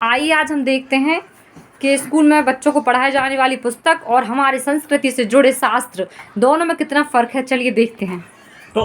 आइए आज हम देखते हैं कि स्कूल में बच्चों को पढ़ाई जाने वाली पुस्तक और हमारी संस्कृति से जुड़े शास्त्र दोनों में कितना फर्क है। चलिए देखते हैं। तो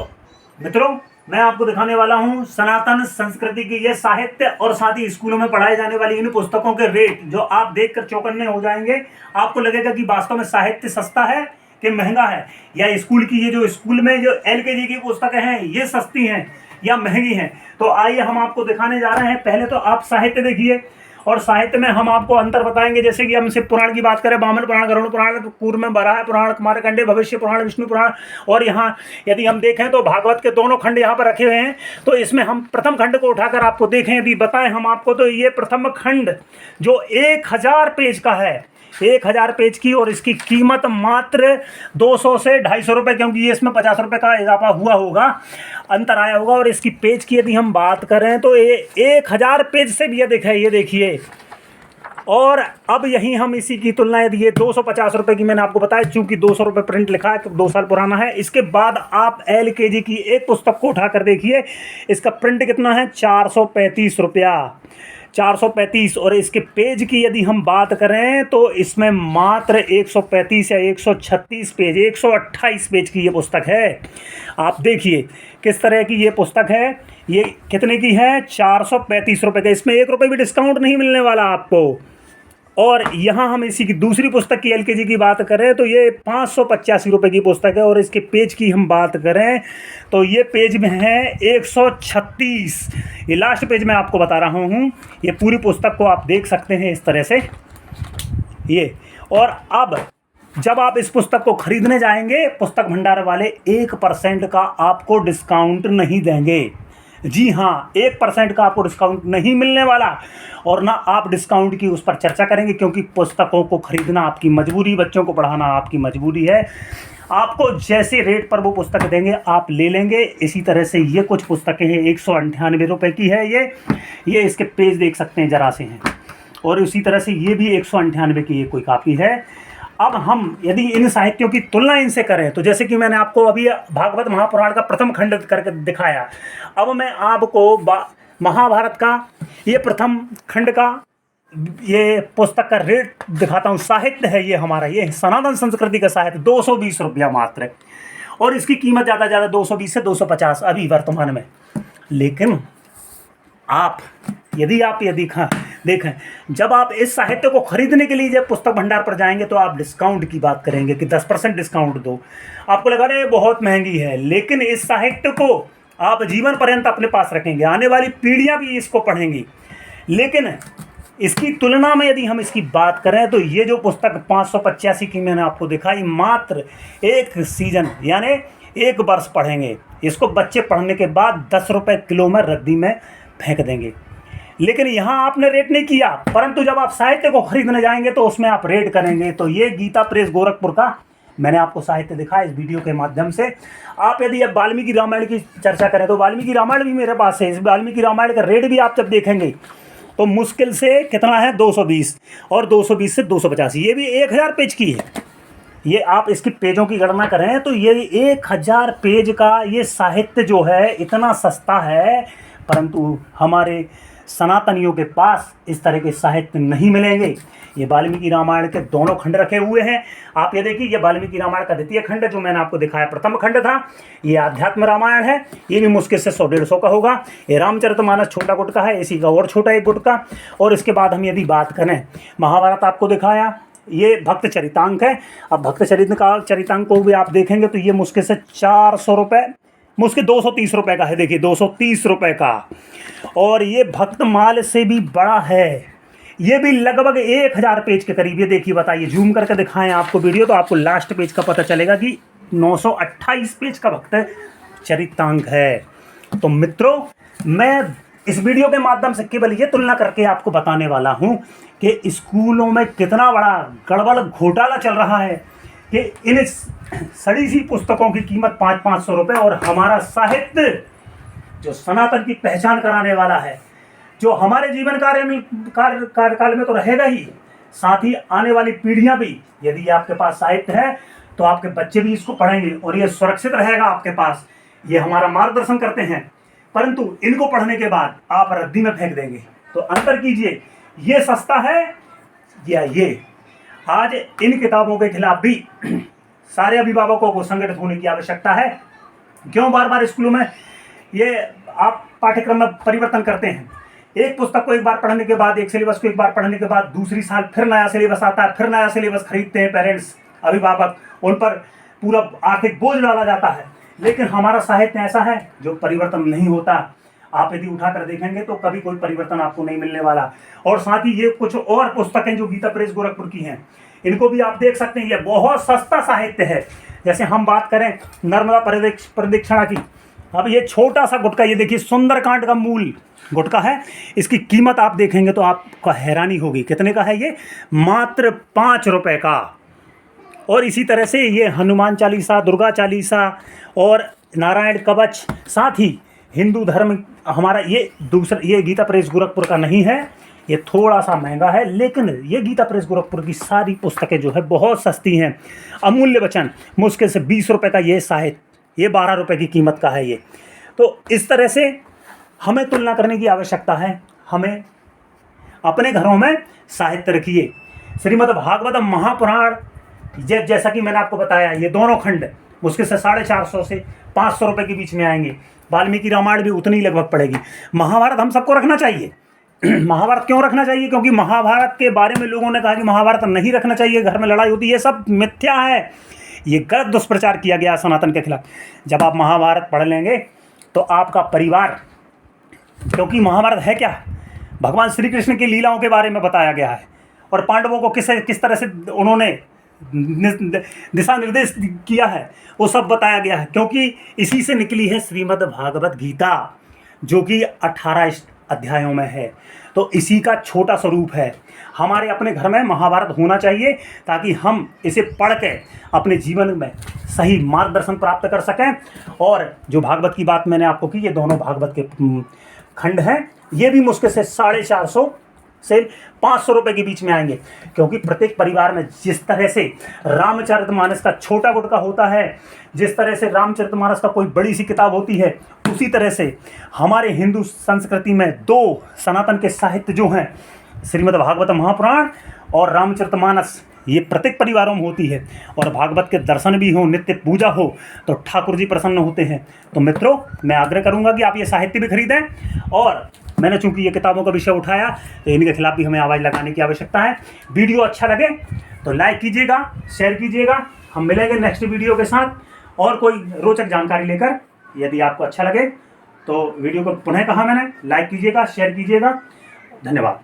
मित्रों, मैं आपको दिखाने वाला हूं सनातन संस्कृति की ये साहित्य और साथ ही स्कूलों में पढ़ाई जाने वाली इन पुस्तकों के रेट जो आप देखकर चौकन्ने हो जाएंगे। आपको लगेगा कि वास्तव में साहित्य सस्ता है कि महंगा है, या स्कूल की ये जो स्कूल में जो एलकेजी की पुस्तकें हैं ये सस्ती हैं या महंगी हैं। तो आइए हम आपको दिखाने जा रहे हैं। पहले तो आप साहित्य देखिए, और साहित्य में हम आपको अंतर बताएंगे। जैसे कि हम शिव पुराण की बात करें, वामन पुराण, गरुड़ पुराण, कूर्म में वराह पुराण, मार्कंडेय भविष्य पुराण, विष्णु पुराण, और यहाँ यदि हम देखें तो भागवत के दोनों खंड यहाँ पर रखे हुए हैं। तो इसमें हम प्रथम खंड को उठाकर आपको देखें, यदि बताएं हम आपको, तो ये प्रथम खंड जो 1000 पेज का है, 1000 पेज की, और इसकी कीमत मात्र 200 से 250 रुपये, क्योंकि ये इसमें 50 रुपये का इजाफा हुआ होगा, अंतर आया होगा। और इसकी पेज की यदि हम बात करें तो ये 1000 पेज से भी अधिक है, ये देखिए। और अब यहीं हम इसी की तुलना, यदि ये 250 रुपये की मैंने आपको बताया, चूंकि 200 रुपये प्रिंट लिखा है, 2 साल पुराना है। इसके बाद आप एलकेजी की एक पुस्तक को उठाकर देखिए, इसका प्रिंट कितना है, 435 रुपया, 435। और इसके पेज की यदि हम बात करें तो इसमें मात्र 135 या 136 पेज, 128 पेज की ये पुस्तक है। आप देखिए किस तरह की ये पुस्तक है। ये कितने की है, 435 रुपये का। इसमें 1 रुपये भी डिस्काउंट नहीं मिलने वाला आपको। और यहाँ हम इसी की दूसरी पुस्तक की एलकेजी की बात करें तो ये 585 रुपये की पुस्तक है। और इसके पेज की हम बात करें तो ये पेज में है 136। ये लास्ट पेज मैं आपको बता रहा हूँ। ये पूरी पुस्तक को आप देख सकते हैं इस तरह से ये। और अब जब आप इस पुस्तक को खरीदने जाएंगे, पुस्तक भंडार वाले 1% का आपको डिस्काउंट नहीं देंगे। जी हाँ, 1% का आपको डिस्काउंट नहीं मिलने वाला। और ना आप डिस्काउंट की उस पर चर्चा करेंगे, क्योंकि पुस्तकों को खरीदना आपकी मजबूरी, बच्चों को पढ़ाना आपकी मजबूरी है। आपको जैसे रेट पर वो पुस्तक देंगे आप ले लेंगे। इसी तरह से ये कुछ पुस्तकें हैं, 198 रुपये की है ये इसके पेज देख सकते हैं जरा से हैं। और इसी तरह से ये भी 198 की ये कोई कापी है। अब हम यदि इन साहित्यों की तुलना इनसे करें तो जैसे कि मैंने आपको अभी भागवत महापुराण का प्रथम खंड करके दिखाया, अब मैं आपको महाभारत का ये प्रथम खंड का ये पुस्तक का रेट दिखाता हूँ। साहित्य है ये हमारा, ये सनातन संस्कृति का साहित्य, 220 रुपया मात्र। और इसकी कीमत ज़्यादा ज़्यादा 220 से 250 अभी वर्तमान में। लेकिन आप यदि देखें, जब आप इस साहित्य को खरीदने के लिए जब पुस्तक भंडार पर जाएंगे तो आप डिस्काउंट की बात करेंगे कि 10% डिस्काउंट दो। आपको लगा रहा है बहुत महंगी है, लेकिन इस साहित्य को आप जीवन पर्यंत अपने पास रखेंगे, आने वाली पीढ़ियां भी इसको पढ़ेंगी। लेकिन इसकी तुलना में यदि हम इसकी बात करें तो ये जो पुस्तक 585 की मैंने आपको दिखाई, मात्र एक सीजन यानी 1 वर्ष पढ़ेंगे। इसको बच्चे पढ़ने के बाद 10 रुपये किलो में रद्दी में फेंक देंगे। लेकिन यहाँ आपने रेट नहीं किया, परंतु जब आप साहित्य को खरीदने जाएंगे तो उसमें आप रेट करेंगे। तो ये गीता प्रेस गोरखपुर का मैंने आपको साहित्य दिखाया इस वीडियो के माध्यम से। आप यदि अब वाल्मीकि रामायण की चर्चा करें तो वाल्मीकि रामायण भी मेरे पास है। इस वाल्मीकि रामायण का रेट भी आप जब देखेंगे तो मुश्किल से कितना है, 220, और 220 से 250, ये भी 1000 पेज की है। ये आप इसकी पेजों की गणना करें तो ये 1000 पेज का ये साहित्य जो है इतना सस्ता है, परंतु हमारे सनातनियों के पास इस तरह के साहित्य नहीं मिलेंगे। ये वाल्मीकि रामायण के दोनों खंड रखे हुए हैं। आप ये देखिए, ये वाल्मीकि रामायण का द्वितीय खंड जो मैंने आपको दिखाया प्रथम खंड था। ये आध्यात्म रामायण है, ये भी मुश्किल से 100-150 का होगा। ये रामचरितमानस छोटा गुट का है, इसी का और छोटा एक गुट का। और इसके बाद हम यदि बात करें, महाभारत आपको दिखाया, ये भक्त चरितांक है। अब भक्त चरितांक को भी आप देखेंगे तो ये मुश्किल से 400 रुपये, मुश्किल 230 रुपये का है। देखिए 230 रुपये का। और ये भक्तमाल से भी बड़ा है, ये भी लगभग 1000 पेज के करीब। ये देखिए, बताइए, जूम करके दिखाएं आपको वीडियो तो आपको लास्ट पेज का पता चलेगा कि 928 पेज का भक्त चरितांक है। तो मित्रों, मैं इस वीडियो के माध्यम से केवल ये तुलना करके आपको बताने वाला हूँ कि स्कूलों में कितना बड़ा गड़बड़ घोटाला चल रहा है कि इन सड़ी सी पुस्तकों की कीमत 500-500 रुपये, और हमारा साहित्य जो सनातन की पहचान कराने वाला है, जो हमारे जीवन कार्यकाल में तो रहेगा ही, साथ ही आने वाली पीढ़ियां भी, यदि आपके पास साहित्य है तो आपके बच्चे भी इसको पढ़ेंगे और ये सुरक्षित रहेगा आपके पास। ये हमारा मार्गदर्शन करते हैं, परंतु इनको पढ़ने के बाद आप रद्दी में फेंक देंगे। तो अंतर कीजिए ये सस्ता है या ये? आज इन किताबों के खिलाफ भी सारे अभिभावकों को संगठित होने की आवश्यकता है। क्यों बार बार स्कूलों में ये आप पाठ्यक्रम में परिवर्तन करते हैं? एक पुस्तक को एक बार पढ़ने के बाद, एक सिलेबस को एक बार पढ़ने के बाद दूसरी साल फिर नया सिलेबस आता है, फिर नया सिलेबस खरीदते हैं पेरेंट्स, अभिभावक, उन पर पूरा आर्थिक बोझ डाला जाता है। लेकिन हमारा साहित्य ऐसा है जो परिवर्तन नहीं होता। आप यदि उठाकर देखेंगे तो कभी कोई परिवर्तन आपको नहीं मिलने वाला। और साथ ही ये कुछ और पुस्तकें जो गीता प्रेस गोरखपुर की हैं, इनको भी आप देख सकते हैं। ये बहुत सस्ता साहित्य है। जैसे हम बात करें नर्मदा प्रदक्षिणा की, अब ये छोटा सा गुटका, ये देखिए सुंदरकांड का मूल गुटका है। इसकी कीमत आप देखेंगे तो आपको हैरानी होगी। कितने का है ये? मात्र 5 रुपए का। और इसी तरह से ये हनुमान चालीसा, दुर्गा चालीसा और नारायण कवच, साथ ही हिंदू धर्म हमारा ये गीता प्रेस गोरखपुर का नहीं है, ये थोड़ा सा महंगा है। लेकिन ये गीता प्रेस गोरखपुर की सारी पुस्तकें जो है बहुत सस्ती हैं। अमूल्य वचन मुश्किल से 20 रुपये का ये साहित्य, ये 12 रुपये की कीमत का है ये। तो इस तरह से हमें तुलना करने की आवश्यकता है। हमें अपने घरों में साहित्य रखिए। श्रीमद् भागवतम महापुराण, जैसा कि मैंने आपको बताया, ये दोनों खंड मुश्किल से 450 से 500 रुपये के बीच में आएंगे। वाल्मीकि रामायण भी उतनी लगभग पड़ेगी। महाभारत हम सबको रखना चाहिए। महाभारत क्यों रखना चाहिए? क्योंकि महाभारत के बारे में लोगों ने कहा कि महाभारत नहीं रखना चाहिए, घर में लड़ाई होती है। ये सब मिथ्या है। ये गलत दुष्प्रचार किया गया सनातन के खिलाफ। जब आप महाभारत पढ़ लेंगे तो आपका परिवार, क्योंकि महाभारत है क्या? भगवान श्री कृष्ण की लीलाओं के बारे में बताया गया है और पांडवों को किस तरह से उन्होंने दिशा निर्देश किया है, वो सब बताया गया है। क्योंकि इसी से निकली है श्रीमद् भागवत गीता, जो कि 18 अध्यायों में है। तो इसी का छोटा स्वरूप है। हमारे अपने घर में महाभारत होना चाहिए ताकि हम इसे पढ़ के अपने जीवन में सही मार्गदर्शन प्राप्त कर सकें। और जो भागवत की बात मैंने आपको की, ये दोनों भागवत के खंड हैं। ये भी मुश्किल से 450 से 500 रुपये के बीच में आएंगे। क्योंकि प्रत्येक परिवार में जिस तरह से रामचरितमानस का छोटा गुटका होता है, जिस तरह से रामचरितमानस का कोई बड़ी सी किताब होती है, उसी तरह से हमारे हिंदू संस्कृति में 2 सनातन के साहित्य जो हैं, श्रीमद् भागवत महापुराण और रामचरितमानस, ये प्रत्येक परिवारों में होती है। और भागवत के दर्शन भी हो, नित्य पूजा हो, तो ठाकुर जी प्रसन्न होते हैं। तो मित्रों, मैं आग्रह करूंगा कि आप ये साहित्य भी खरीदें। और मैंने चूंकि ये किताबों का विषय उठाया तो इनके खिलाफ भी हमें आवाज़ लगाने की आवश्यकता है। वीडियो अच्छा लगे तो लाइक कीजिएगा, शेयर कीजिएगा। हम मिलेंगे नेक्स्ट वीडियो के साथ और कोई रोचक जानकारी लेकर। यदि आपको अच्छा लगे तो वीडियो को पुनः कहा मैंने, लाइक कीजिएगा, शेयर कीजिएगा। धन्यवाद।